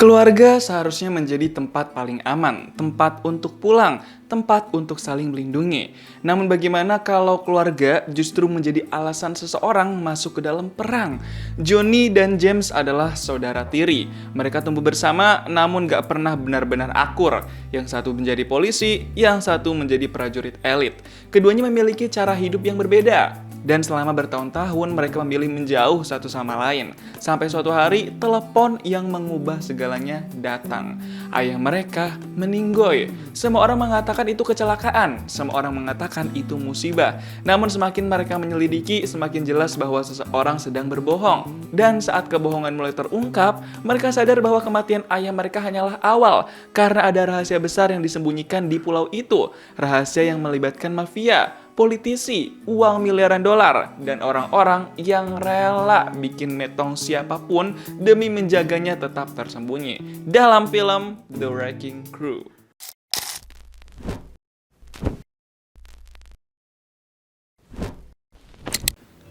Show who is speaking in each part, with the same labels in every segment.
Speaker 1: Keluarga seharusnya menjadi tempat paling aman, tempat untuk pulang, tempat untuk saling melindungi. Namun bagaimana kalau keluarga justru menjadi alasan seseorang masuk ke dalam perang? Johnny dan James adalah saudara tiri. Mereka tumbuh bersama namun gak pernah benar-benar akur. Yang satu menjadi polisi, yang satu menjadi prajurit elit. Keduanya memiliki cara hidup yang berbeda. Dan selama bertahun-tahun mereka memilih menjauh satu sama lain. Sampai suatu hari telepon yang mengubah segalanya datang. Ayah mereka meninggoy. Semua orang mengatakan itu kecelakaan. Semua orang mengatakan itu musibah. Namun semakin mereka menyelidiki, semakin jelas bahwa seseorang sedang berbohong. Dan saat kebohongan mulai terungkap, mereka sadar bahwa kematian ayah mereka hanyalah awal. Karena ada rahasia besar yang disembunyikan di pulau itu. Rahasia yang melibatkan mafia, politisi, uang miliaran dolar, dan orang-orang yang rela bikin metong siapapun demi menjaganya tetap tersembunyi. Dalam film The Wrecking Crew.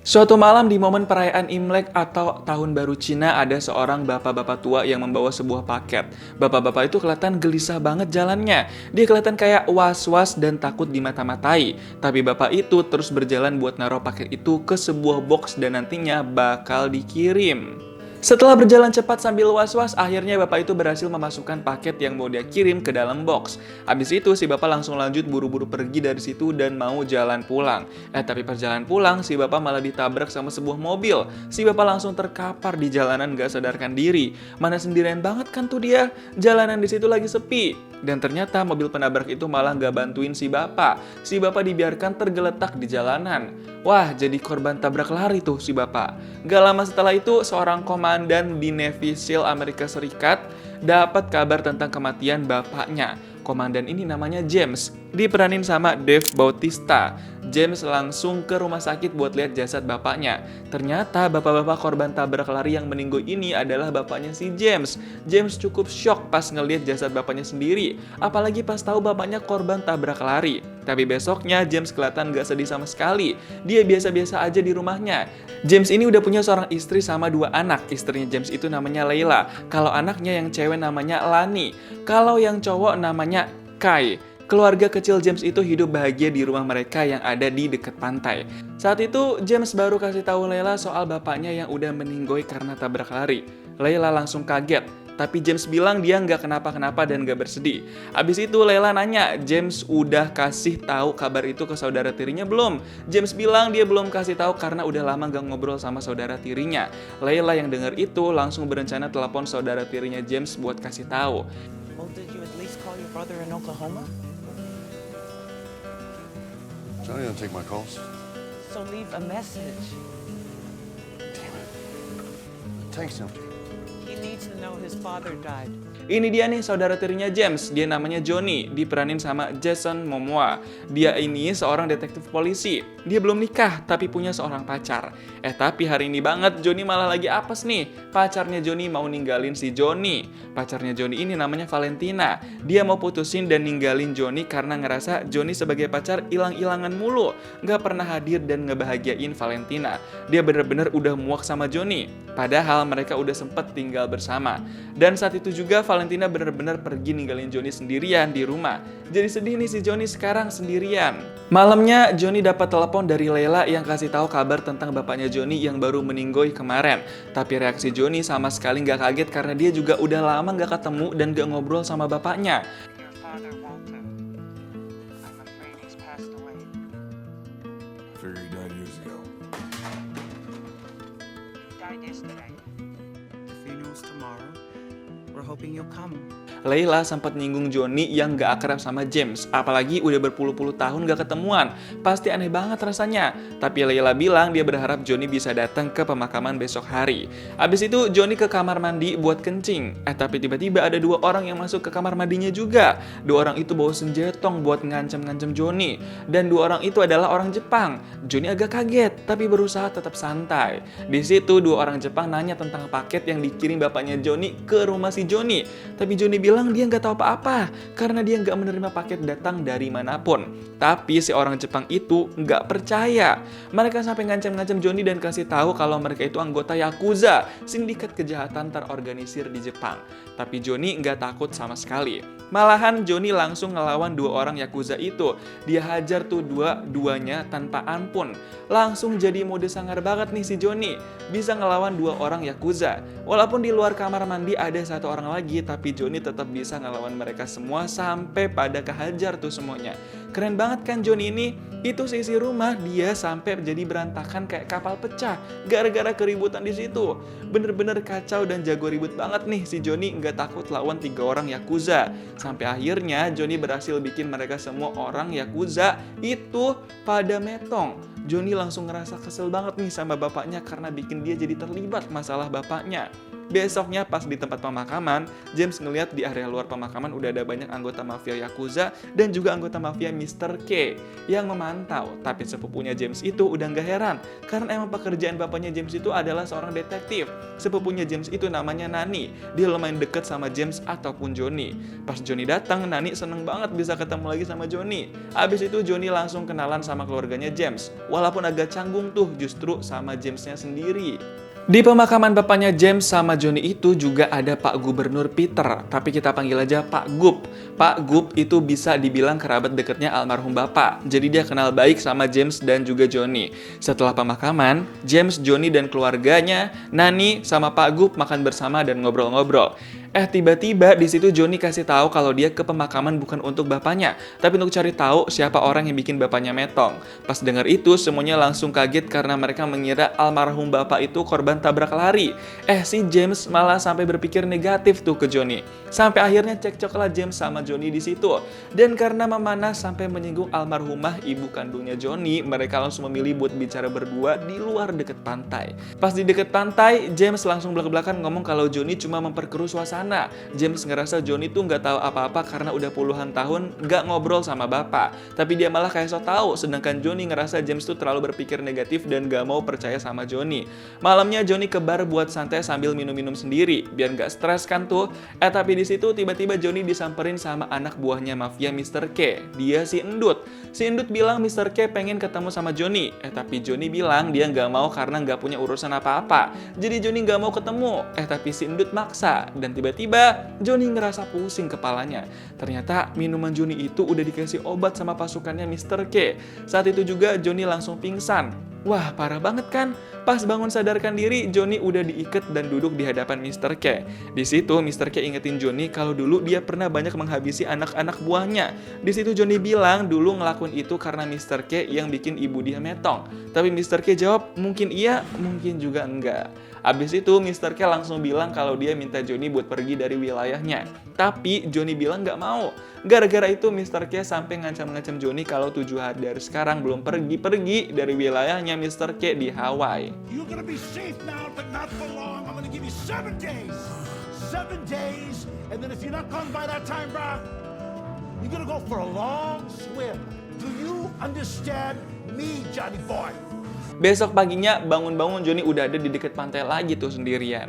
Speaker 1: Suatu malam di momen perayaan Imlek atau Tahun Baru Cina, ada seorang bapak-bapak tua yang membawa sebuah paket. Bapak-bapak itu kelihatan gelisah banget jalannya. Dia kelihatan kayak was-was dan takut dimata-matai. Tapi bapak itu terus berjalan buat naruh paket itu ke sebuah box dan nantinya bakal dikirim. Setelah berjalan cepat sambil was-was, akhirnya bapak itu berhasil memasukkan paket yang mau dia kirim ke dalam box. Habis itu si bapak langsung lanjut buru-buru pergi dari situ dan mau jalan pulang. Tapi perjalanan pulang si bapak malah ditabrak sama sebuah mobil. Si bapak langsung terkapar di jalanan gak sadarkan diri. Mana sendirian banget kan tuh dia. Jalanan di situ lagi sepi. Dan ternyata mobil penabrak itu malah gak bantuin si bapak. Si bapak dibiarkan tergeletak di jalanan. Wah, jadi korban tabrak lari tuh si bapak. Gak lama setelah itu, seorang komandan di Navy SEAL Amerika Serikat dapat kabar tentang kematian bapaknya. Komandan ini namanya James, diperanin sama Dave Bautista. James langsung ke rumah sakit buat lihat jasad bapaknya. Ternyata bapak-bapak korban tabrak lari yang meninggal ini adalah bapaknya si James. James cukup shock pas ngelihat jasad bapaknya sendiri, apalagi pas tahu bapaknya korban tabrak lari. Tapi besoknya James kelihatan gak sedih sama sekali. Dia biasa-biasa aja di rumahnya. James ini udah punya seorang istri sama 2 anak. Istrinya James itu namanya Layla. Kalau anaknya yang cewek namanya Lani. Kalau yang cowok namanya Kai. Keluarga kecil James itu hidup bahagia di rumah mereka yang ada di dekat pantai. Saat itu James baru kasih tahu Layla soal bapaknya yang udah meninggoy karena tabrak lari. Layla langsung kaget. Tapi James bilang dia nggak kenapa-kenapa dan nggak bersedih. Abis itu Layla nanya, James udah kasih tahu kabar itu ke saudara tirinya belum? James bilang dia belum kasih tahu karena udah lama nggak ngobrol sama saudara tirinya. Layla yang dengar itu langsung berencana telepon saudara tirinya James buat kasih tahu.
Speaker 2: Well, did you at least call your brother in Oklahoma?
Speaker 3: Johnny don't take my calls.
Speaker 2: So leave a message.
Speaker 3: Damn it. The tank's empty.
Speaker 2: He needs to know his father died.
Speaker 1: Ini dia nih saudara tirinya James, dia namanya Johnny, diperanin sama Jason Momoa. Dia ini seorang detektif polisi. Dia belum nikah, tapi punya seorang pacar. Tapi hari ini banget Johnny malah lagi apes nih. Pacarnya Johnny mau ninggalin si Johnny. Pacarnya Johnny ini namanya Valentina. Dia mau putusin dan ninggalin Johnny karena ngerasa Johnny sebagai pacar ilang-ilangan mulu. Gak pernah hadir dan ngebahagiain Valentina. Dia bener-bener udah muak sama Johnny. Padahal mereka udah sempet tinggal bersama. Dan saat itu juga Valentina benar-benar pergi ninggalin Johnny sendirian di rumah. Jadi sedih nih si Johnny sekarang sendirian. Malamnya Johnny dapat telepon dari Layla yang kasih tahu kabar tentang bapaknya Johnny yang baru meninggoy kemarin. Tapi reaksi Johnny sama sekali nggak kaget karena dia juga udah lama nggak ketemu dan nggak ngobrol sama bapaknya.
Speaker 4: Your father, Walter. I'm afraid he's passed away.
Speaker 3: Figured he died years ago.
Speaker 4: He died yesterday.
Speaker 2: The funeral's tomorrow. We're hoping you'll come.
Speaker 1: Layla sempat nyinggung Johnny yang gak akrab sama James, apalagi udah berpuluh-puluh tahun gak ketemuan. Pasti aneh banget rasanya. Tapi Layla bilang dia berharap Johnny bisa datang ke pemakaman besok hari. Abis itu Johnny ke kamar mandi buat kencing. Tapi tiba-tiba ada 2 orang yang masuk ke kamar mandinya juga. 2 orang itu bawa senjatong buat ngancem-ngancem Johnny. Dan 2 orang itu adalah orang Jepang. Johnny agak kaget, tapi berusaha tetap santai. Di situ 2 orang Jepang nanya tentang paket yang dikirim bapaknya Johnny ke rumah si si Johnny. Tapi Johnny bilang dia nggak tahu apa-apa karena dia nggak menerima paket datang dari manapun. Tapi si orang Jepang itu nggak percaya. Mereka sampai ngancam-ngancam Johnny dan kasih tahu kalau mereka itu anggota Yakuza, sindikat kejahatan terorganisir di Jepang. Tapi Johnny nggak takut sama sekali. Malahan Johnny langsung ngelawan 2 orang Yakuza itu. Dia hajar tuh dua-duanya tanpa ampun. Langsung jadi mode sangar banget nih si Johnny. Bisa ngelawan 2 orang Yakuza. Walaupun di luar kamar mandi ada 1 orang lagi, tapi Johnny tetap bisa ngelawan mereka semua sampai pada kehajar tuh semuanya. Keren banget kan Johnny ini? Itu sisi rumah dia sampai jadi berantakan kayak kapal pecah gara-gara keributan di situ. Bener-bener kacau dan jago ribut banget nih si Johnny, nggak takut lawan 3 orang Yakuza. Sampai akhirnya Johnny berhasil bikin mereka semua orang Yakuza itu pada metong. Johnny langsung ngerasa kesel banget nih sama bapaknya karena bikin dia jadi terlibat masalah bapaknya. Besoknya pas di tempat pemakaman, James ngeliat di area luar pemakaman udah ada banyak anggota mafia Yakuza dan juga anggota mafia Mr. K yang memantau. Tapi sepupunya James itu udah nggak heran karena emang pekerjaan bapaknya James itu adalah seorang detektif. Sepupunya James itu namanya Nani. Dia lumayan deket sama James ataupun Johnny. Pas Johnny datang, Nani seneng banget bisa ketemu lagi sama Johnny. Abis itu Johnny langsung kenalan sama keluarganya James. Walaupun agak canggung tuh justru sama Jamesnya sendiri. Di pemakaman bapaknya James sama Johnny itu juga ada Pak Gubernur Peter, tapi kita panggil aja Pak Gub. Pak Gub itu bisa dibilang kerabat dekatnya almarhum bapak, jadi dia kenal baik sama James dan juga Johnny. Setelah pemakaman, James, Johnny dan keluarganya, Nani sama Pak Gub makan bersama dan ngobrol-ngobrol. Tiba-tiba di situ Johnny kasih tahu kalau dia ke pemakaman bukan untuk bapaknya, tapi untuk cari tahu siapa orang yang bikin bapaknya metong. Pas dengar itu semuanya langsung kaget karena mereka mengira almarhum bapak itu korban tabrak lari. Si James malah sampai berpikir negatif tuh ke Johnny. Sampai akhirnya cekcoklah James sama Johnny di situ. Dan karena memanas sampai menyinggung almarhumah ibu kandungnya Johnny, mereka langsung memilih buat bicara berdua di luar deket pantai. Pas di deket pantai, James langsung belak-belakan ngomong kalau Johnny cuma memperkeruh suasana. James ngerasa Johnny tuh nggak tahu apa-apa karena udah puluhan tahun nggak ngobrol sama bapak. Tapi dia malah kayak so tahu, sedangkan Johnny ngerasa James tuh terlalu berpikir negatif dan nggak mau percaya sama Johnny. Malamnya Johnny ke bar buat santai sambil minum-minum sendiri, biar nggak stres kan tuh. Tapi di situ tiba-tiba Johnny disamperin sama anak buahnya mafia Mr. K. Dia si Endut. Si Endut bilang Mr. K pengen ketemu sama Johnny. Tapi Johnny bilang dia nggak mau karena nggak punya urusan apa-apa. Jadi Johnny nggak mau ketemu. Tapi si Endut maksa. Dan tiba-tiba Johnny ngerasa pusing kepalanya. Ternyata minuman Johnny itu udah dikasih obat sama pasukannya Mr. K. Saat itu juga Johnny langsung pingsan. Wah, parah banget kan? Pas bangun sadarkan diri, Johnny udah diikat dan duduk di hadapan Mr. K. Di situ Mr. K ingetin Johnny kalau dulu dia pernah banyak menghabisi anak-anak buahnya. Di situ Johnny bilang dulu ngelakuin itu karena Mr. K yang bikin ibu dia metong. Tapi Mr. K jawab mungkin iya, mungkin juga enggak. Abis itu Mr. K langsung bilang kalau dia minta Johnny buat pergi dari wilayahnya. Tapi Johnny bilang nggak mau. Gara-gara itu Mr. K sampai ngancam-ngancam Johnny kalau 7 hari dari sekarang belum pergi-pergi dari wilayahnya Mr. K di Hawaii.
Speaker 5: You're gonna be safe now, but not for long. I'm gonna give you 7 days. 7 days, and then if you're not gone by that time, bro, you're gonna go for a long swim. Do you understand me, Johnny boy?
Speaker 1: Besok paginya bangun-bangun Johnny udah ada di dekat pantai lagi tuh sendirian.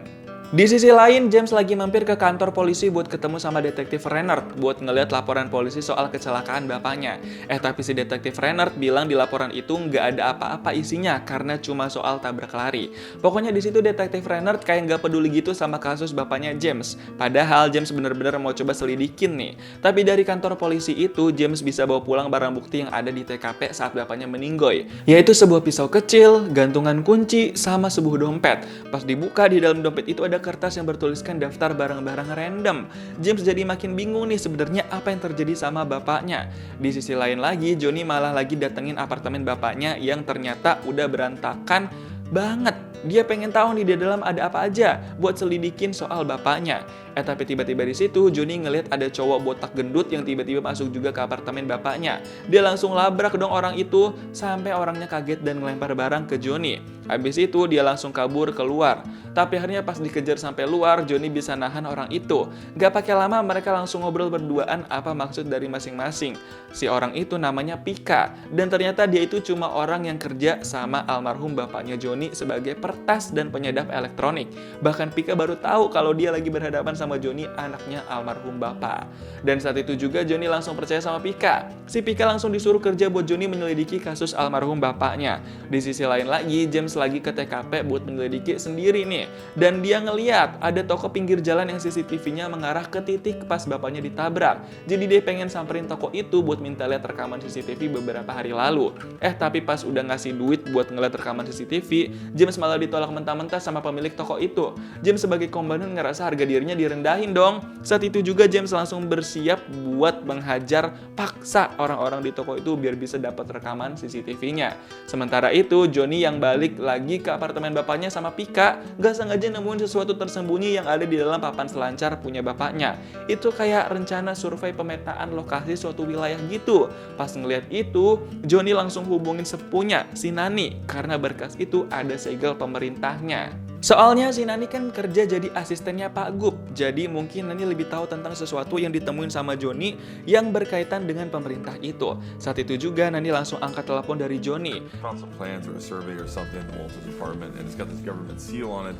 Speaker 1: Di sisi lain, James lagi mampir ke kantor polisi buat ketemu sama detektif Reinhardt buat ngeliat laporan polisi soal kecelakaan bapaknya. Tapi si detektif Reinhardt bilang di laporan itu nggak ada apa-apa isinya karena cuma soal tabrak lari. Pokoknya di situ detektif Reinhardt kayak nggak peduli gitu sama kasus bapaknya James. Padahal James bener-bener mau coba selidikin nih. Tapi dari kantor polisi itu, James bisa bawa pulang barang bukti yang ada di TKP saat bapaknya meninggoy. Yaitu sebuah pisau kecil, gantungan kunci, sama sebuah dompet. Pas dibuka, di dalam dompet itu ada kertas yang bertuliskan daftar barang-barang random. James jadi makin bingung nih sebenarnya apa yang terjadi sama bapaknya. Di sisi lain lagi, Johnny malah lagi datengin apartemen bapaknya yang ternyata udah berantakan banget. Dia pengen tahu nih di dalam ada apa aja buat selidikin soal bapaknya. Tapi tiba-tiba di situ Johnny ngeliat ada cowok botak gendut yang tiba-tiba masuk juga ke apartemen bapaknya. Dia langsung labrak dong orang itu sampai orangnya kaget dan ngelempar barang ke Johnny. Habis itu dia langsung kabur keluar. Tapi akhirnya pas dikejar sampai luar, Johnny bisa nahan orang itu. Gak pakai lama mereka langsung ngobrol berduaan apa maksud dari masing-masing. Si orang itu namanya Pika. Dan ternyata dia itu cuma orang yang kerja sama almarhum bapaknya Johnny sebagai pertas dan penyedap elektronik. Bahkan Pika baru tahu kalau dia lagi berhadapan sama sama Johnny, anaknya almarhum bapak. Dan saat itu juga Johnny langsung percaya sama Pika. Si Pika langsung disuruh kerja buat Johnny menyelidiki kasus almarhum bapaknya. Di sisi lain lagi, James lagi ke TKP buat menyelidiki sendiri nih. Dan dia ngeliat ada toko pinggir jalan yang CCTV-nya mengarah ke titik pas bapaknya ditabrak. Jadi dia pengen samperin toko itu buat minta lihat rekaman CCTV beberapa hari lalu. Tapi pas udah ngasih duit buat ngeliat rekaman CCTV, James malah ditolak mentah-mentah sama pemilik toko itu. James sebagai komandan ngerasa harga dirinya direndahin dong. Saat itu juga James langsung bersiap buat menghajar paksa orang-orang di toko itu biar bisa dapat rekaman CCTV-nya. Sementara itu, Johnny yang balik lagi ke apartemen bapaknya sama Pika, gak sengaja nemuin sesuatu tersembunyi yang ada di dalam papan selancar punya bapaknya. Itu kayak rencana survei pemetaan lokasi suatu wilayah gitu. Pas ngeliat itu, Johnny langsung hubungin sepupunya, si Nani, karena berkas itu ada segel pemerintahnya. Soalnya si Nani kan kerja jadi asistennya Pak Gup, jadi mungkin Nani lebih tahu tentang sesuatu yang ditemuin sama Johnny yang berkaitan dengan pemerintah itu. Saat itu juga Nani langsung angkat telepon dari Johnny.
Speaker 3: Found some plans or a survey or something in the Walters apartment, and it's got this government seal on it,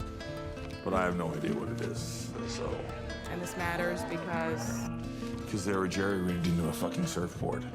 Speaker 3: but I have no idea what it is. So,
Speaker 6: And this matters because
Speaker 3: because they were jerry-rigged into a fucking surfboard.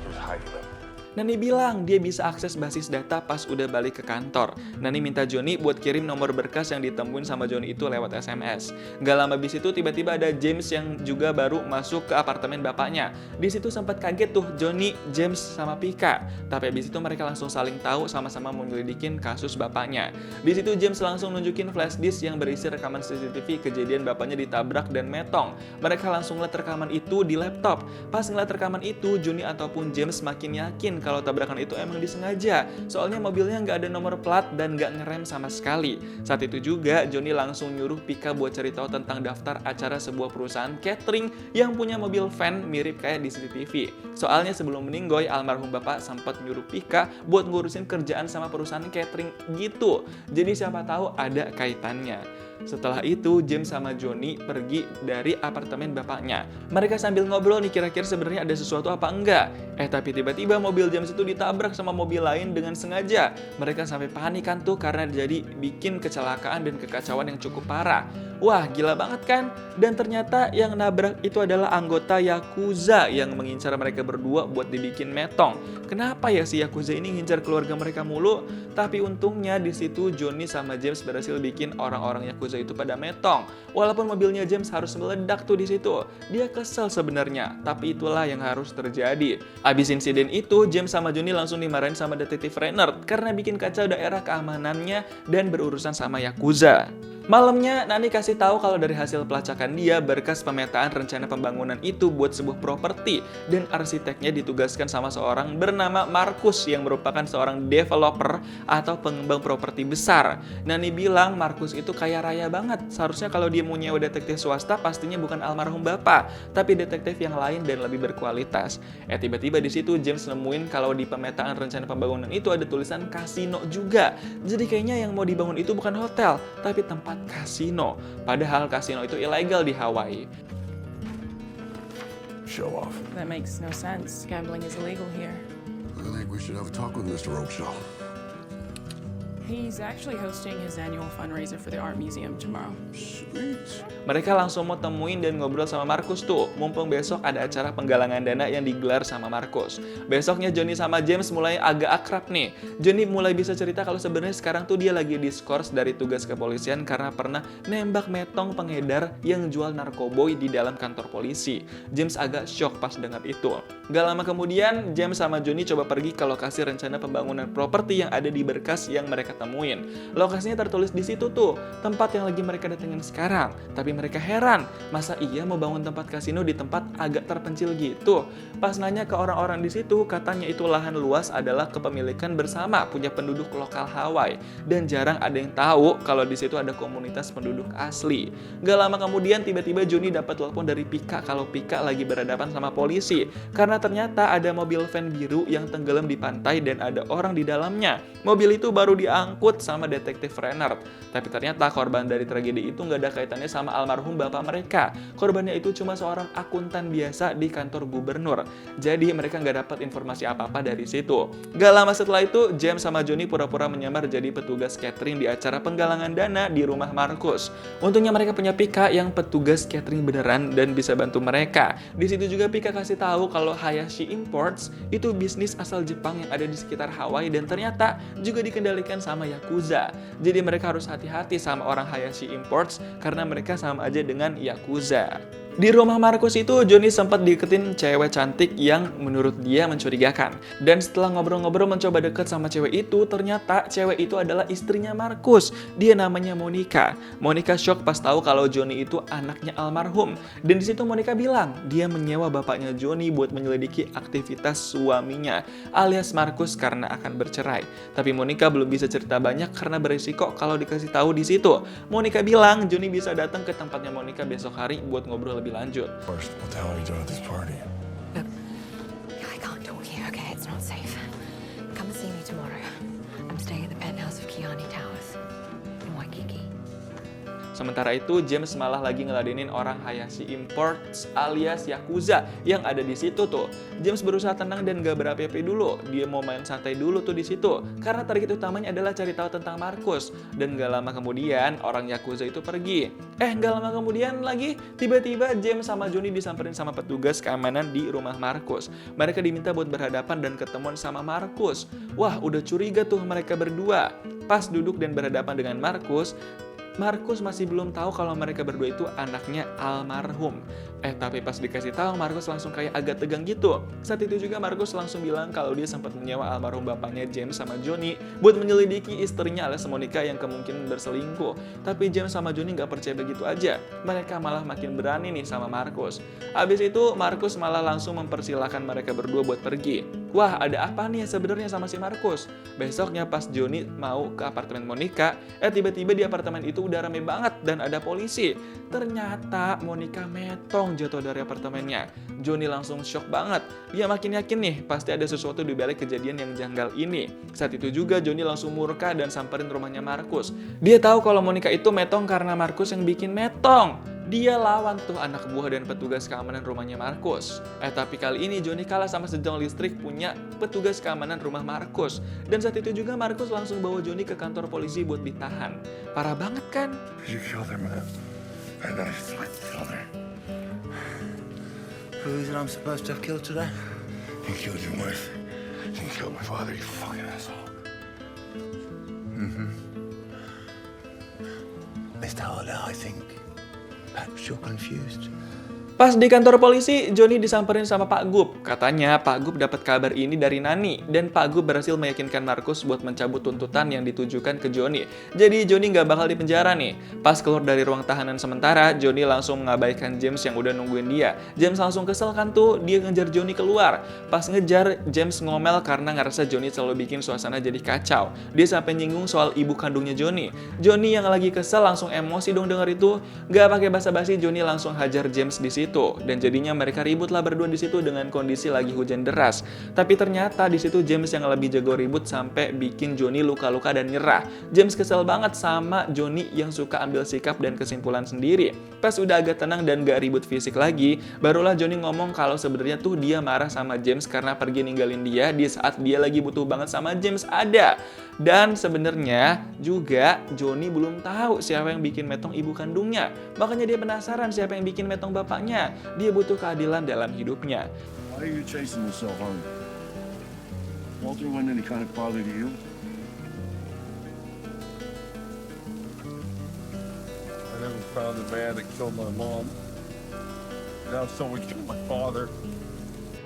Speaker 3: Just hiding them.
Speaker 1: Nani bilang dia bisa akses basis data pas udah balik ke kantor. Nani minta Johnny buat kirim nomor berkas yang ditemuin sama Johnny itu lewat SMS. Gak lama abis itu tiba-tiba ada James yang juga baru masuk ke apartemen bapaknya. Di situ sempat kaget tuh Johnny, James, sama Pika. Tapi abis itu mereka langsung saling tahu sama-sama menyelidikin kasus bapaknya. Di situ James langsung nunjukin flash disk yang berisi rekaman CCTV kejadian bapaknya ditabrak dan metong. Mereka langsung ngeliat rekaman itu di laptop. Pas ngeliat rekaman itu, Johnny ataupun James makin yakin kalau tabrakan itu emang disengaja. Soalnya mobilnya nggak ada nomor plat dan nggak ngerem sama sekali. Saat itu juga Johnny langsung nyuruh Pika buat cari tahu tentang daftar acara sebuah perusahaan catering yang punya mobil van mirip kayak di CCTV. Soalnya sebelum meninggoy, almarhum bapak sempat nyuruh Pika buat ngurusin kerjaan sama perusahaan catering gitu. Jadi siapa tahu ada kaitannya. Setelah itu, James sama Johnny pergi dari apartemen bapaknya. Mereka sambil ngobrol nih kira-kira sebenarnya ada sesuatu apa enggak. Tapi tiba-tiba mobil James itu ditabrak sama mobil lain dengan sengaja. Mereka sampai panik kan tuh karena jadi bikin kecelakaan dan kekacauan yang cukup parah. Wah, gila banget kan? Dan ternyata yang nabrak itu adalah anggota Yakuza yang mengincar mereka berdua buat dibikin metong. Kenapa ya si Yakuza ini ngincar keluarga mereka mulu? Tapi untungnya di situ Johnny sama James berhasil bikin orang-orang Yakuza itu pada metong. Walaupun mobilnya James harus meledak tuh di situ. Dia kesel sebenarnya, tapi itulah yang harus terjadi. Abis insiden itu, James sama Johnny langsung dimarahin sama detektif Reynard karena bikin kacau daerah keamanannya dan berurusan sama Yakuza. Malamnya, Nani kasih tahu kalau dari hasil pelacakan dia, berkas pemetaan rencana pembangunan itu buat sebuah properti dan arsiteknya ditugaskan sama seorang bernama Markus yang merupakan seorang developer atau pengembang properti besar. Nani bilang Markus itu kaya raya banget. Seharusnya kalau dia mau nyewa detektif swasta pastinya bukan almarhum bapak, tapi detektif yang lain dan lebih berkualitas. Tiba-tiba di situ James nemuin kalau di pemetaan rencana pembangunan itu ada tulisan kasino juga. Jadi kayaknya yang mau dibangun itu bukan hotel, tapi tempat kasino. Padahal kasino itu ilegal di Hawaii.
Speaker 3: Show off.
Speaker 6: that makes no sense. Gambling is illegal here.
Speaker 3: I think we should have a talk with Mr. Robichaud.
Speaker 6: He's actually hosting his annual fundraiser for the art museum tomorrow.
Speaker 3: Sweet.
Speaker 1: Mereka langsung mau temuin dan ngobrol sama Markus tuh. Mumpung besok ada acara penggalangan dana yang digelar sama Markus. Besoknya Johnny sama James mulai agak akrab nih. Johnny mulai bisa cerita kalau sebenarnya sekarang tuh dia lagi diskors dari tugas kepolisian karena pernah nembak metong pengedar yang jual narkoboy di dalam kantor polisi. James agak shock pas dengar itu. Gak lama kemudian, James sama Johnny coba pergi ke lokasi rencana pembangunan properti yang ada di berkas yang mereka temuin. Lokasinya tertulis di situ tuh, tempat yang lagi mereka datengin sekarang. Tapi mereka heran, masa iya mau bangun tempat kasino di tempat agak terpencil gitu? Pas nanya ke orang-orang di situ, katanya itu lahan luas adalah kepemilikan bersama punya penduduk lokal Hawaii. Dan jarang ada yang tahu kalau di situ ada komunitas penduduk asli. Gak lama kemudian tiba-tiba Johnny dapat telepon dari Pika kalau Pika lagi berhadapan sama polisi. Karena ternyata ada mobil van biru yang tenggelam di pantai dan ada orang di dalamnya. Mobil itu baru diangkut tersangkut sama detektif Renard. Tapi ternyata korban dari tragedi itu nggak ada kaitannya sama almarhum bapak mereka. Korbannya itu cuma seorang akuntan biasa di kantor gubernur. Jadi mereka nggak dapat informasi apa-apa dari situ. Gak lama setelah itu, James sama Johnny pura-pura menyamar jadi petugas catering di acara penggalangan dana di rumah Marcus. Untungnya mereka punya Pika yang petugas catering beneran dan bisa bantu mereka. Di situ juga Pika kasih tahu kalau Hayashi Imports itu bisnis asal Jepang yang ada di sekitar Hawaii dan ternyata juga dikendalikan sama Yakuza. Jadi mereka harus hati-hati sama orang Hayashi Imports karena mereka sama aja dengan Yakuza. Di rumah Marcus itu, Johnny sempat deketin cewek cantik yang menurut dia mencurigakan. Dan setelah ngobrol-ngobrol mencoba deket sama cewek itu, ternyata cewek itu adalah istrinya Marcus. Dia namanya Monica. Monica shock pas tahu kalau Johnny itu anaknya almarhum. Dan di situ Monica bilang, dia menyewa bapaknya Johnny buat menyelidiki aktivitas suaminya, alias Marcus karena akan bercerai. Tapi Monica belum bisa cerita banyak karena berisiko kalau dikasih tahu di situ. Monica bilang Johnny bisa datang ke tempatnya Monica besok hari buat ngobrol lebih lanjut.
Speaker 3: First, what the hell are you doing at this party?
Speaker 7: I can't talk here, okay? It's not safe. Come and see me tomorrow. I'm staying at the penthouse of Kiani Towers in Waikiki.
Speaker 1: Sementara itu, James malah lagi ngeladenin orang Hayashi Imports alias Yakuza yang ada di situ tuh. James berusaha tenang dan gak berapi-api dulu. Dia mau main santai dulu tuh di situ. Karena target utamanya adalah cari tahu tentang Marcus. Dan gak lama kemudian, orang Yakuza itu pergi. Gak lama kemudian lagi, tiba-tiba James sama Johnny disamperin sama petugas keamanan di rumah Marcus. Mereka diminta buat berhadapan dan ketemuan sama Marcus. Wah, udah curiga tuh mereka berdua. Pas duduk dan berhadapan dengan Marcus masih belum tahu kalau mereka berdua itu anaknya almarhum. Tapi pas dikasih tahu, Marcus langsung kayak agak tegang gitu. Saat itu juga Marcus langsung bilang kalau dia sempat menyewa almarhum bapaknya James sama Johnny buat menyelidiki istrinya alias Monica yang kemungkinan berselingkuh. Tapi James sama Johnny nggak percaya begitu aja. Mereka malah makin berani nih sama Marcus. Habis itu Marcus malah langsung mempersilahkan mereka berdua buat pergi. Wah, ada apa nih sebenarnya sama si Marcus? Besoknya pas Johnny mau ke apartemen Monica, tiba-tiba di apartemen itu udah rame banget dan ada polisi. Ternyata Monica metong jatuh dari apartemennya. Johnny langsung shock banget. Dia makin yakin nih pasti ada sesuatu di balik kejadian yang janggal ini. Saat itu juga Johnny langsung murka dan samperin rumahnya Marcus. Dia tahu kalau Monica itu metong karena Marcus yang bikin metong. Dia lawan tuh anak buah dan petugas keamanan rumahnya Marcus. Tapi kali ini Johnny kalah sama sejong listrik punya petugas keamanan rumah Marcus. Dan saat itu juga Marcus langsung bawa Johnny ke kantor polisi buat ditahan. Parah banget kan?
Speaker 3: You killed her, man. And I killed her.
Speaker 5: Who is it I'm supposed to have killed today?
Speaker 3: You killed your wife. You killed my father, you fucking asshole.
Speaker 5: Mr. Holder, I think perhaps you're confused.
Speaker 1: Pas di kantor polisi, Johnny disamperin sama Pak Gup. Katanya Pak Gup dapat kabar ini dari Nani, dan Pak Gup berhasil meyakinkan Marcus buat mencabut tuntutan yang ditujukan ke Johnny. Jadi Johnny nggak bakal dipenjara nih. Pas keluar dari ruang tahanan sementara, Johnny langsung mengabaikan James yang udah nungguin dia. James langsung kesel kan tuh, dia ngejar Johnny keluar. Pas ngejar, James ngomel karena ngerasa Johnny selalu bikin suasana jadi kacau. Dia sampai nyinggung soal ibu kandungnya Johnny. Johnny yang lagi kesel langsung emosi dong denger itu. Nggak pakai basa-basi, Johnny langsung hajar James di situ. Dan jadinya mereka ribut lah berdua di situ dengan kondisi lagi hujan deras. Tapi ternyata di situ James yang lebih jago ribut sampai bikin Johnny luka-luka dan nyerah. James kesel banget sama Johnny yang suka ambil sikap dan kesimpulan sendiri. Pas udah agak tenang dan gak ribut fisik lagi, barulah Johnny ngomong kalau sebenarnya tuh dia marah sama James karena pergi ninggalin dia di saat dia lagi butuh banget sama James ada. Dan sebenarnya juga Johnny belum tahu siapa yang bikin metong ibu kandungnya. Makanya dia penasaran siapa yang bikin metong bapaknya. Dia butuh keadilan dalam hidupnya.
Speaker 3: Why are you chasing me so hard? Walter wasn't any kind of father to you. I never found the man that killed my mom. Now someone killed my father.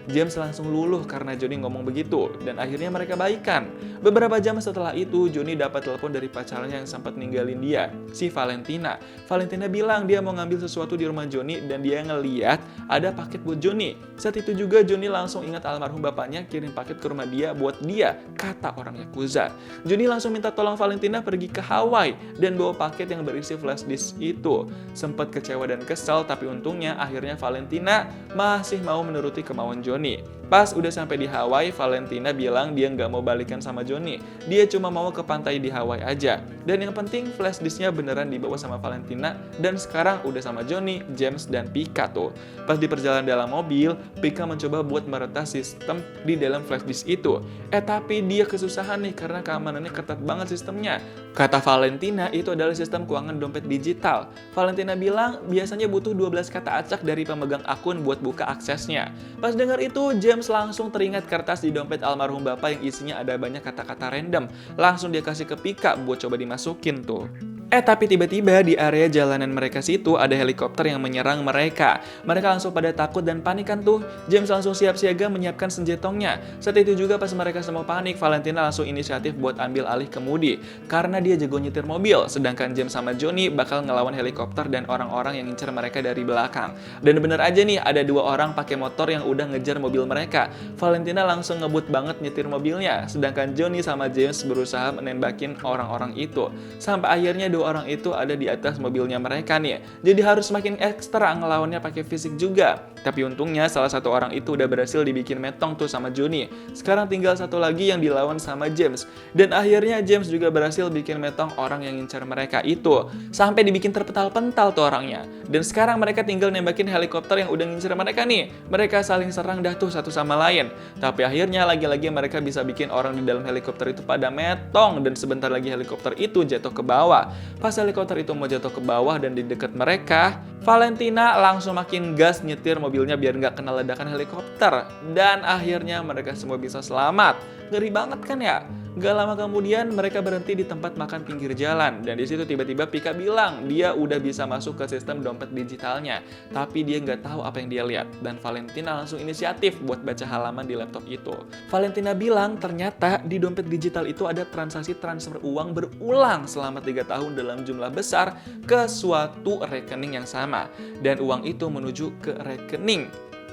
Speaker 1: James langsung luluh karena Johnny ngomong begitu, dan akhirnya mereka baikan. Beberapa jam setelah itu, Johnny dapat telepon dari pacarnya yang sempat ninggalin dia, si Valentina. Valentina bilang dia mau ngambil sesuatu di rumah Johnny dan dia ngeliat ada paket buat Johnny. Saat itu juga Johnny langsung ingat almarhum bapaknya kirim paket ke rumah dia buat dia, kata orang Yakuza. Johnny langsung minta tolong Valentina pergi ke Hawaii dan bawa paket yang berisi flash disk itu. Sempat kecewa dan kesal, tapi untungnya akhirnya Valentina masih mau menuruti kemauan Johnny. Pas udah sampai di Hawaii, Valentina bilang dia nggak mau balikan sama Johnny. Dia cuma mau ke pantai di Hawaii aja. Dan yang penting flash disknya beneran dibawa sama Valentina dan sekarang udah sama Johnny, James, dan Pika tuh. Pas di perjalanan dalam mobil, Pika mencoba buat meretas sistem di dalam flash disk itu. Tapi dia kesusahan nih karena keamanannya ketat banget sistemnya. Kata Valentina, itu adalah sistem keuangan dompet digital. Valentina bilang biasanya butuh 12 kata acak dari pemegang akun buat buka aksesnya. Pas dengar itu, James langsung teringat kertas di dompet almarhum bapak yang isinya ada banyak kata-kata random. Langsung dia kasih ke Pika buat coba dimasukin tuh. Tapi tiba-tiba di area jalanan mereka situ ada helikopter yang menyerang mereka. Mereka langsung pada takut dan panik kan tuh. James langsung siap siaga menyiapkan senjatanya. Saat itu juga pas mereka semua panik, Valentina langsung inisiatif buat ambil alih kemudi. Karena dia jago nyetir mobil, sedangkan James sama Johnny bakal ngelawan helikopter dan orang-orang yang ngincer mereka dari belakang. Dan bener aja nih, ada 2 orang pakai motor yang udah ngejar mobil mereka. Valentina langsung ngebut banget nyetir mobilnya, sedangkan Johnny sama James berusaha menembakin orang-orang itu. Sampai akhirnya 2 orang itu ada di atas mobilnya mereka nih. Jadi harus makin ekstra ngelawannya pakai fisik juga. Tapi untungnya salah satu orang itu udah berhasil dibikin metong tuh sama Johnny. Sekarang tinggal satu lagi yang dilawan sama James. Dan akhirnya James juga berhasil bikin metong orang yang ngincar mereka itu. Sampai dibikin terpental-pental tuh orangnya. Dan sekarang mereka tinggal nembakin helikopter yang udah ngincar mereka nih. Mereka saling serang dah tuh satu sama lain. Tapi akhirnya lagi-lagi mereka bisa bikin orang di dalam helikopter itu pada metong. Dan sebentar lagi helikopter itu jatuh ke bawah. Pas helikopter itu mau jatuh ke bawah dan di dekat mereka, Valentina langsung makin gas nyetir mobilnya biar nggak kena ledakan helikopter. Dan akhirnya mereka semua bisa selamat. Ngeri banget kan ya? Gak lama kemudian mereka berhenti di tempat makan pinggir jalan. Dan di situ tiba-tiba Pika bilang dia udah bisa masuk ke sistem dompet digitalnya. Tapi dia nggak tahu apa yang dia lihat. Dan Valentina langsung inisiatif buat baca halaman di laptop itu. Valentina bilang ternyata di dompet digital itu ada transaksi transfer uang berulang selama 3 tahun dalam jumlah besar ke suatu rekening yang sama. Dan uang itu menuju ke rekening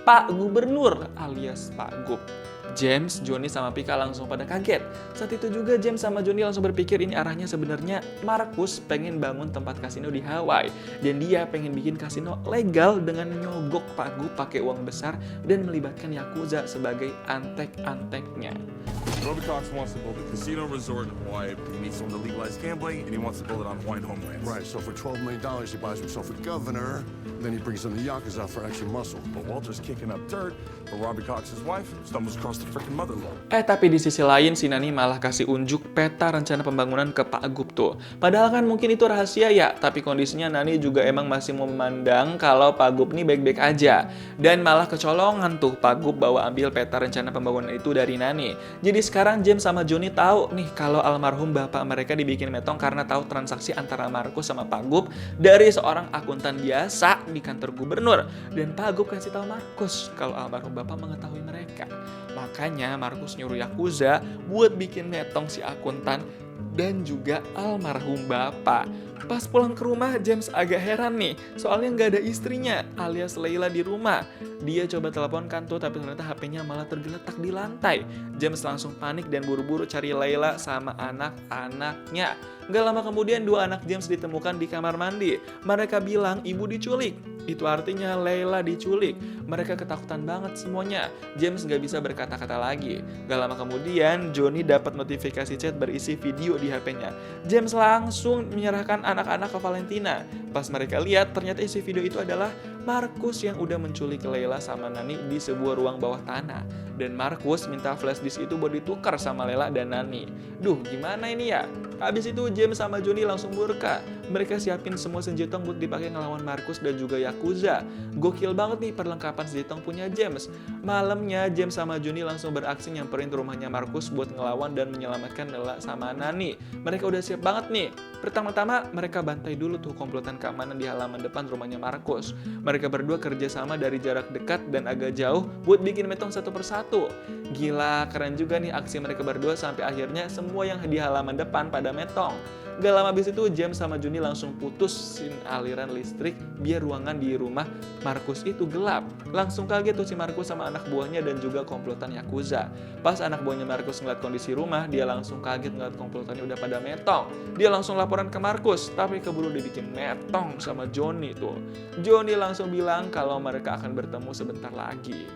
Speaker 1: Pak Gubernur alias Pak Gub. James, Johnny, sama Pika langsung pada kaget. Saat itu juga James sama Johnny langsung berpikir ini arahnya sebenarnya Marcus pengen bangun tempat kasino di Hawaii. Dan dia pengen bikin kasino legal dengan nyogok Pak Gub pakai uang besar dan melibatkan Yakuza sebagai antek-anteknya.
Speaker 3: Robbie Cox wants to build a casino resort in Hawaii. He needs someone to legalize gambling, and he wants to build it on Hawaiian homelands.
Speaker 8: Right, so for $12 million, he buys himself a governor, then he brings in the Yakuza for extra muscle.
Speaker 3: But Walter's kicking up dirt, but Robbie Cox's wife stumbles across the freaking mother-in-law.
Speaker 1: Tapi di sisi lain, si Nani malah kasih unjuk peta rencana pembangunan ke Pak Gub tuh. Padahal kan mungkin itu rahasia ya, tapi kondisinya Nani juga emang masih memandang kalau Pak Gub nih baik-baik aja. Dan malah kecolongan tuh Pak Gub bawa ambil peta rencana pembangunan itu dari Nani. Jadi sekarang James sama Johnny tahu nih kalau almarhum bapak mereka dibikin metong karena tahu transaksi antara Marcus sama Pak Gub dari seorang akuntan biasa di kantor gubernur. Dan Pak Gub kasih tahu Marcus kalau almarhum bapak mengetahui mereka. Makanya Marcus nyuruh Yakuza buat bikin metong si akuntan dan juga almarhum bapak. Pas pulang ke rumah, James agak heran nih, soalnya nggak ada istrinya, alias Layla di rumah. Dia coba telepon kan tuh, tapi ternyata HP-nya malah tergeletak di lantai. James langsung panik dan buru-buru cari Layla sama anak-anaknya. Nggak lama kemudian, 2 anak James ditemukan di kamar mandi. Mereka bilang ibu diculik. Itu artinya Layla diculik. Mereka ketakutan banget semuanya. James nggak bisa berkata-kata lagi. Gak lama kemudian, Johnny dapat notifikasi chat berisi video di HP-nya. James langsung menyerahkan anak-anak ke Valentina. Pas mereka lihat, ternyata isi video itu adalah Marcus yang udah menculik Layla sama Nani di sebuah ruang bawah tanah. Dan Marcus minta flash disk itu buat ditukar sama Layla dan Nani. Duh, gimana ini ya? Habis itu James sama Johnny langsung murka. Mereka siapin semua senjata buat dipakai ngelawan Marcus dan juga Yakuza. Gokil banget nih perlengkapan senjata punya James. Malamnya James sama Johnny langsung beraksi nyamperin ke rumahnya Marcus buat ngelawan dan menyelamatkan Layla sama Nani. Mereka udah siap banget nih. Pertama-tama mereka bantai dulu tuh komplotan keamanan di halaman depan rumahnya Marcus. Mereka berdua kerjasama dari jarak dekat dan agak jauh buat bikin metong satu persatu. Gila, keren juga nih aksi mereka berdua sampai akhirnya semua yang di halaman depan pada metong. Gak lama habis itu James sama Johnny langsung putusin aliran listrik biar ruangan di rumah Marcus itu gelap. Langsung kaget tuh si Marcus sama anak buahnya dan juga komplotan Yakuza. Pas anak buahnya Marcus ngeliat kondisi rumah, dia langsung kaget ngeliat komplotannya udah pada metong. Dia langsung laporan ke Marcus, tapi keburu dibikin metong sama Johnny tuh. Johnny langsung bilang kalau mereka akan bertemu sebentar lagi.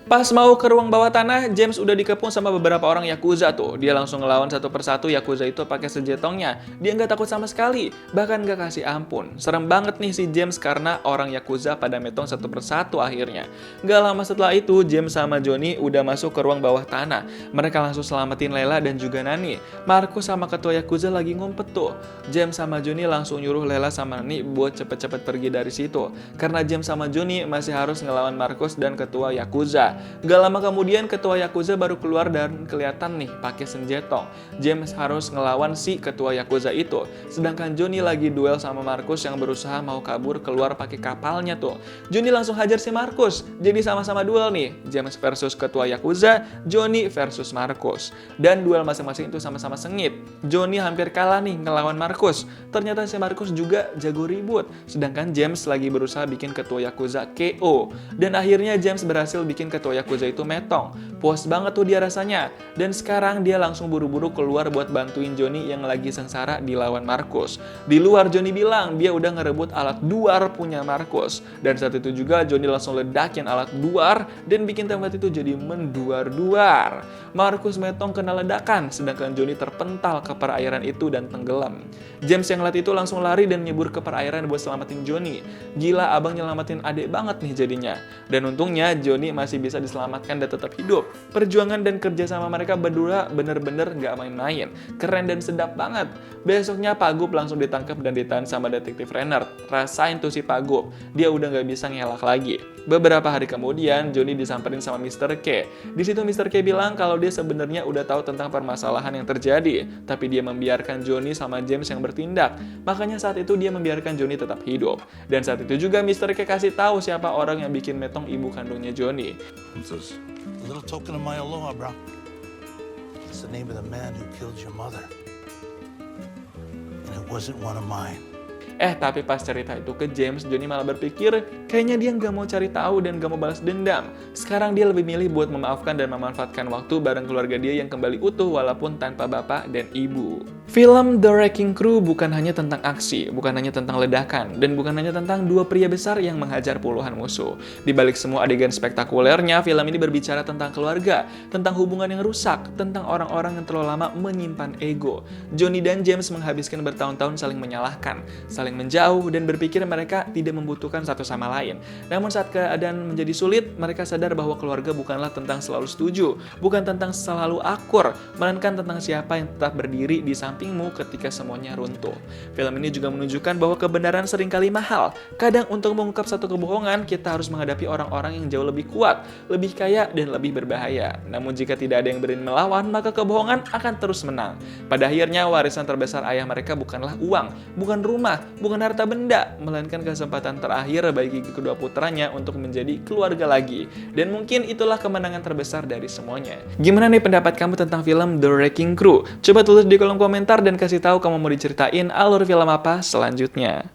Speaker 1: Pas mau ke ruang bawah tanah, James udah dikepung sama beberapa orang Yakuza tuh. Dia langsung ngelawan satu persatu Yakuza itu pakai senjatanya. Dia nggak takut sama sekali, bahkan nggak kasih ampun. Serem banget nih si James karena orang Yakuza pada metong satu persatu akhirnya. Nggak lama setelah itu, James sama Johnny udah masuk ke ruang bawah tanah. Mereka langsung selamatin Lela dan juga Nani. Marcus sama ketua Yakuza lagi ngumpet tuh. James sama Johnny langsung nyuruh Lela sama Nani buat cepet-cepet pergi dari situ. Karena James sama Johnny masih harus ngelawan Marcus dan ketua Yakuza. Gak lama kemudian ketua Yakuza baru keluar dan kelihatan nih pakai senjatong. James harus ngelawan si ketua Yakuza itu. Sedangkan Johnny lagi duel sama Marcus yang berusaha mau kabur keluar pakai kapalnya tuh. Johnny langsung hajar si Marcus. Jadi sama-sama duel nih. James versus ketua Yakuza, Johnny versus Marcus. Dan duel masing-masing itu sama-sama sengit. Johnny hampir kalah nih ngelawan Marcus. Ternyata si Marcus juga jago ribut. Sedangkan James lagi berusaha bikin ketua Yakuza KO. Dan akhirnya James berhasil bikin ketua Yakuza itu metong. Puas banget tuh dia rasanya. Dan sekarang dia langsung buru-buru keluar buat bantuin Johnny yang lagi sengsara dilawan Marcus. Di luar Johnny bilang dia udah ngerebut alat duar punya Marcus. Dan saat itu juga Johnny langsung ledakin alat duar dan bikin tempat itu jadi menduar-duar. Marcus metong kena ledakan, sedangkan Johnny terpental ke perairan itu dan tenggelam. James yang lihat itu langsung lari dan nyebur ke perairan buat selamatin Johnny. Gila, abang nyelamatin adik banget nih jadinya. Dan untungnya Johnny masih bisa diselamatkan dan tetap hidup. Perjuangan dan kerja sama mereka berdua bener-bener nggak main-main. Keren dan sedap banget. Besoknya Pak Gup langsung ditangkap dan ditahan sama detektif Renner. Rasain tuh si Pak Gup, dia udah nggak bisa ngelak lagi. Beberapa hari kemudian, Johnny disamperin sama Mr. K. Di situ Mr. K bilang kalau dia sebenarnya udah tahu tentang permasalahan yang terjadi, tapi dia membiarkan Johnny sama James yang bertindak. Makanya saat itu dia membiarkan Johnny tetap hidup. Dan saat itu juga Mr. K kasih tahu siapa orang yang bikin metong ibu kandungnya Johnny.
Speaker 3: What's this?
Speaker 5: A little token of my aloha, bro. It's the name of the man who killed your mother. And it wasn't one of mine.
Speaker 1: Tapi pas cerita itu ke James, Johnny malah berpikir kayaknya dia nggak mau cari tahu dan nggak mau balas dendam. Sekarang dia lebih milih buat memaafkan dan memanfaatkan waktu bareng keluarga dia yang kembali utuh walaupun tanpa bapak dan ibu. Film The Wrecking Crew bukan hanya tentang aksi, bukan hanya tentang ledakan, dan bukan hanya tentang dua pria besar yang menghajar puluhan musuh. Di balik semua adegan spektakulernya, film ini berbicara tentang keluarga, tentang hubungan yang rusak, tentang orang-orang yang terlalu lama menyimpan ego. Johnny dan James menghabiskan bertahun-tahun saling menyalahkan, saling menjauh, dan berpikir mereka tidak membutuhkan satu sama lain. Namun saat keadaan menjadi sulit, mereka sadar bahwa keluarga bukanlah tentang selalu setuju, bukan tentang selalu akur, melainkan tentang siapa yang tetap berdiri di sampingmu ketika semuanya runtuh. Film ini juga menunjukkan bahwa kebenaran seringkali mahal. Kadang untuk mengungkap satu kebohongan, kita harus menghadapi orang-orang yang jauh lebih kuat, lebih kaya, dan lebih berbahaya. Namun jika tidak ada yang berani melawan, maka kebohongan akan terus menang. Pada akhirnya, warisan terbesar ayah mereka bukanlah uang, bukan rumah, bukan harta benda, melainkan kesempatan terakhir bagi kedua putranya untuk menjadi keluarga lagi. Dan mungkin itulah kemenangan terbesar dari semuanya. Gimana nih pendapat kamu tentang film The Wrecking Crew? Coba tulis di kolom komentar dan kasih tahu kamu mau diceritain alur film apa selanjutnya.